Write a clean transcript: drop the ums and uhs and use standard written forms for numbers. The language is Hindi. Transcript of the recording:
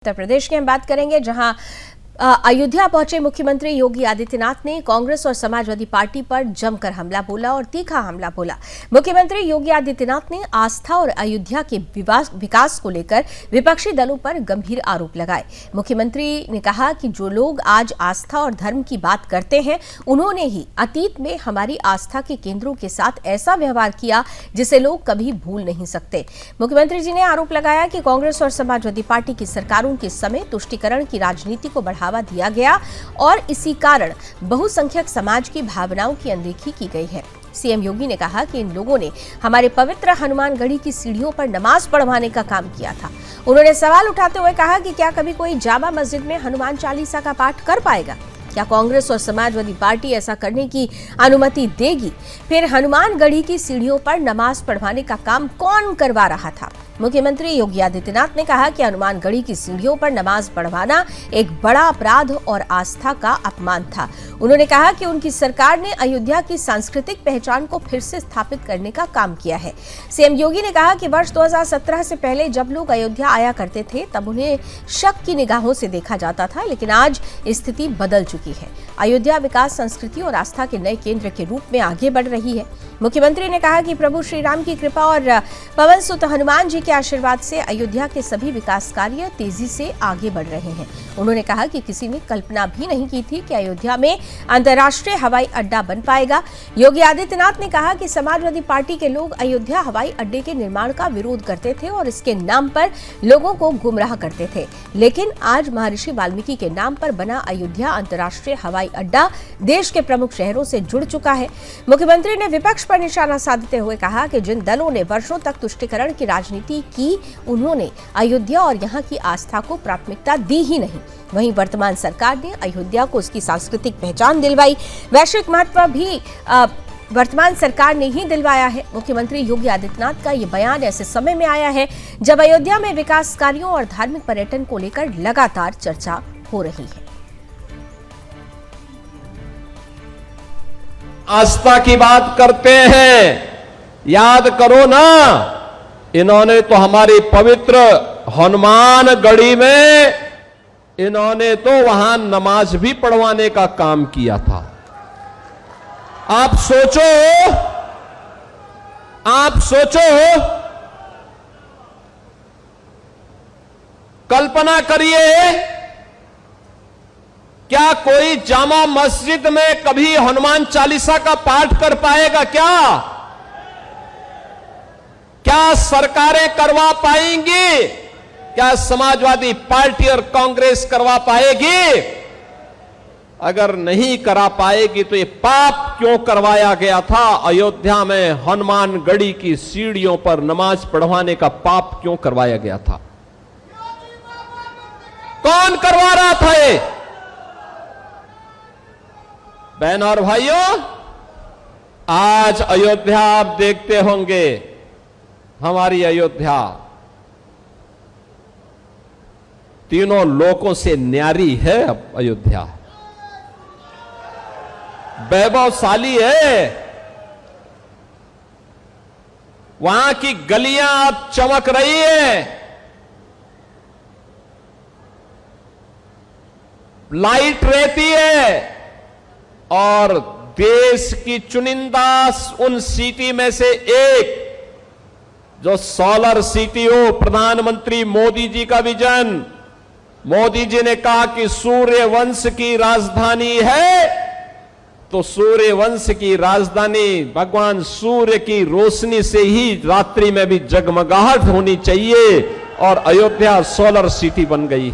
उत्तर प्रदेश की हम बात करेंगे, जहां अयोध्या पहुंचे मुख्यमंत्री योगी आदित्यनाथ ने कांग्रेस और समाजवादी पार्टी पर जमकर हमला बोला और तीखा हमला बोला। मुख्यमंत्री योगी आदित्यनाथ ने आस्था और अयोध्या के विकास को लेकर विपक्षी दलों पर गंभीर आरोप लगाए। मुख्यमंत्री ने कहा कि जो लोग आज आस्था और धर्म की बात करते हैं, उन्होंने ही अतीत में हमारी आस्था के केंद्रों के साथ ऐसा व्यवहार किया जिसे लोग कभी भूल नहीं सकते। मुख्यमंत्री जी ने आरोप लगाया कि कांग्रेस और समाजवादी पार्टी की सरकारों के समय तुष्टीकरण की राजनीति को बढ़ावा दिया गया और इसी कारण बहुसंख्यक समाज की भावनाओं की अनदेखी की गई है। सीएम योगी ने कहा कि इन लोगों ने हमारे पवित्र हनुमानगढ़ी की सीढ़ियों पर नमाज पढ़वाने का काम किया था। उन्होंने सवाल उठाते हुए कहा कि क्या कभी कोई जामा मस्जिद में हनुमान चालीसा का पाठ कर पाएगा? क्या कांग्रेस और समाजवादी पार्टी ऐसा करने की अनुमति देगी? फिर हनुमानगढ़ी की सीढ़ियों पर नमाज पढ़वाने का काम कौन करवा रहा था? मुख्यमंत्री योगी आदित्यनाथ ने कहा कि हनुमानगढ़ी की सीढ़ियों पर नमाज पढ़वाना एक बड़ा अपराध और आस्था का अपमान था। उन्होंने कहा कि उनकी सरकार ने अयोध्या की सांस्कृतिक पहचान को फिर से स्थापित करने का काम किया है। सीएम योगी ने कहा कि वर्ष 2017 से पहले जब लोग अयोध्या आया करते थे, तब उन्हें शक की निगाहों से देखा जाता था, लेकिन आज स्थिति बदल चुकी है। अयोध्या विकास, संस्कृति और आस्था के नए केंद्र के रूप में आगे बढ़ रही है। मुख्यमंत्री ने कहा कि प्रभु श्री राम की कृपा और पवन सुत हनुमान जी के आशीर्वाद से अयोध्या के सभी विकास कार्य तेजी से आगे बढ़ रहे हैं। उन्होंने कहा कि किसी ने कल्पना भी नहीं की थी कि अयोध्या में अंतर्राष्ट्रीय हवाई अड्डा बन पाएगा। योगी आदित्यनाथ ने कहा कि समाजवादी पार्टी के लोग अयोध्या हवाई अड्डे के निर्माण का विरोध करते थे और इसके नाम पर लोगों को गुमराह करते थे, लेकिन आज महर्षि वाल्मीकि के नाम पर बना अयोध्या अंतर्राष्ट्रीय हवाई अड्डा देश के प्रमुख शहरों से जुड़ चुका है। मुख्यमंत्री ने विपक्ष पर निशाना साधते हुए कहा कि जिन दलों ने वर्षों तक तुष्टीकरण की राजनीति की, उन्होंने अयोध्या और यहाँ की आस्था को प्राथमिकता दी ही नहीं। वहीं वर्तमान सरकार ने अयोध्या को उसकी सांस्कृतिक पहचान दिलवाई। वैश्विक महत्व भी वर्तमान सरकार ने ही दिलवाया है। मुख्यमंत्री योगी आदित्यनाथ का ये बयान ऐसे समय में आया है जब अयोध्या में विकास कार्यों और धार्मिक पर्यटन को लेकर लगातार चर्चा हो रही है। आस्था की बात करते हैं, याद करो ना, इन्होंने तो हमारी पवित्र हनुमानगढ़ी में इन्होंने तो वहां नमाज भी पढ़वाने का काम किया था। आप सोचो, कल्पना करिए, क्या कोई जामा मस्जिद में कभी हनुमान चालीसा का पाठ कर पाएगा? क्या सरकारें करवा पाएंगी? क्या समाजवादी पार्टी और कांग्रेस करवा पाएगी? अगर नहीं करा पाएगी तो ये पाप क्यों करवाया गया था? अयोध्या में हनुमानगढ़ी की सीढ़ियों पर नमाज पढ़वाने का पाप क्यों करवाया गया था? कौन करवा रहा था ये? बहनों और भाइयों, आज अयोध्या आप देखते होंगे, हमारी अयोध्या तीनों लोकों से न्यारी है। अब अयोध्या वैभवशाली है। वहां की गलियां अब चमक रही है, लाइट रहती है, और देश की चुनिंदा उन सिटी में से एक जो सोलर सिटी हो, प्रधानमंत्री मोदी जी का विजन। मोदी जी ने कहा कि सूर्य वंश की राजधानी है, तो सूर्य वंश की राजधानी भगवान सूर्य की रोशनी से ही रात्रि में भी जगमगाहट होनी चाहिए, और अयोध्या सोलर सिटी बन गई।